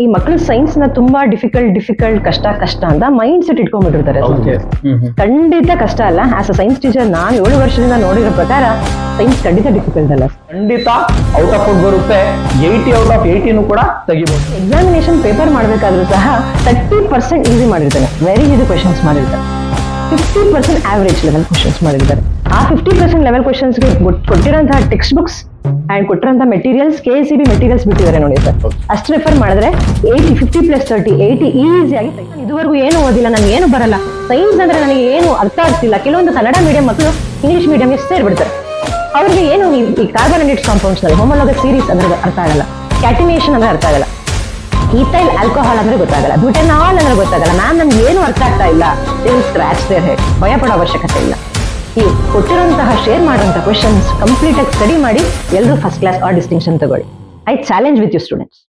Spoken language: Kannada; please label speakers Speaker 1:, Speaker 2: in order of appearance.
Speaker 1: ಈ ಮಕ್ಕಳು ಸೈನ್ಸ್ ನ ತುಂಬಾ ಡಿಫಿಕಲ್ಟ್ ಕಷ್ಟ ಅಂತ ಮೈಂಡ್ ಸೆಟ್ ಇಟ್ಕೊಂಡ್ಬಿಟ್ಟಿರ್ತಾರೆ. ಖಂಡಿತ ಕಷ್ಟ ಅಲ್ಲ. ಆಸ್ ಅ ಸೈನ್ಸ್ ಟೀಚರ್ ನಾನು 7 ವರ್ಷದಿಂದ ನೋಡಿರೋ ಪ್ರಕಾರ ಸೈನ್ಸ್ ಖಂಡಿತ ಡಿಫಿಕಲ್ಟ್ ಅಲ್ಲ.
Speaker 2: ಖಂಡಿತ ಔಟ್ ಆಫ್ ಬರುತ್ತೆ. 80 ಔಟ್ ಆಫ್ 80 ಕೂಡ ತೆಗಿಬಹುದು.
Speaker 1: ಎಕ್ಸಾಮಿನೇಷನ್ ಪೇಪರ್ ಮಾಡಬೇಕಾದ್ರೂ ಸಹ 30% ಈಸಿ ಮಾಡಿರ್ತಾನೆ, ವೆರಿ ಈಸಿ ಕ್ವೆಶನ್ಸ್ ಮಾಡಿರ್ತಾರೆ. 50% ಆವರೇಜ್ ಲೆವೆಲ್ ಕ್ವೆಶನ್ಸ್ ಮಾಡಿರ್ತಾರೆ. ಆ 50% ಲೆವೆಲ್ ಕ್ವೆಶನ್ಸ್ಗೆ ಕೊಟ್ಟಿರೋಂತಹ ಟೆಕ್ಸ್ಟ್ ಬುಕ್ಸ್ ಅಂಡ್ ಕೊಟ್ಟಿರೋಂಥ ಮೆಟೀರಿಯಲ್ಸ್ KCB ಮೆಟೀರಿಯಲ್ಸ್ ಬಿಟ್ಟಿದ್ದಾರೆ ನೋಡಿ ಸರ್. ಅಷ್ಟು ರೆಫರ್ ಮಾಡಿದ್ರೆ 50 + 30 80 ಈಸಿಯಾಗಿ. ಇದುವರೆಗೂ ಏನು ಓದಿಲ್ಲ, ನನಗೆ ಏನು ಬರಲ್ಲ, ಸೈನ್ಸ್ ಅಂದ್ರೆ ನನಗೆ ಏನು ಅರ್ಥ ಆಗ್ತಿಲ್ಲ. ಕೆಲವೊಂದು ಕನ್ನಡ ಮೀಡಿಯಂ ಮಕ್ಕಳು ಇಂಗ್ಲಿಷ್ ಮೀಡಿಯಂಗೆ ಸೇರ್ಬಿಡ್ತಾರೆ. ಅವ್ರಿಗೆ ಏನು ಈ ಕಾರ್ಬನೇಟೆಡ್ ಕಾಂಪೌಂಡ್ಸ್ ನಲ್ಲಿ ಹೋಮೋಲಾಗಸ್ ಸೀರೀಸ್ ಅಂದ್ರೆ ಅರ್ಥ ಆಗಲ್ಲ, ಕ್ಯಾಟಿನೇಷನ್ ಅಂದ್ರೆ ಅರ್ಥ ಆಗಲ್ಲ, ಈಥೈಲ್ ಆಲ್ಕೋಹಾಲ್ ಅಂದ್ರೆ ಗೊತ್ತಾಗಲ್ಲ, ಬ್ಯೂಟೆನಾಲ್ ಅಂದ್ರೆ ಗೊತ್ತಾಗಲ್ಲ. ಮ್ಯಾಮ್ ನಮ್ಗೆ ಏನು ಅರ್ಥ ಆಗ್ತಾ ಇಲ್ಲ. They will scratch there head. ಭಯ ಪಡೋ ಅವಶ್ಯಕತೆ ಇಲ್ಲ. ಈ ಕೊಟ್ಟಿರುವಂತಹ ಶೇರ್ ಮಾಡುವಂತಹ ಕ್ವೆಶನ್ಸ್ ಕಂಪ್ಲೀಟ್ ಆಗಿ ಸ್ಟಡಿ ಮಾಡಿ ಎಲ್ಲರೂ ಫಸ್ಟ್ ಕ್ಲಾಸ್ ಆರ್ ಡಿಸ್ಟಿಂಕ್ಷನ್ ತಗೊಳ್ಳಿ. I challenge with you students.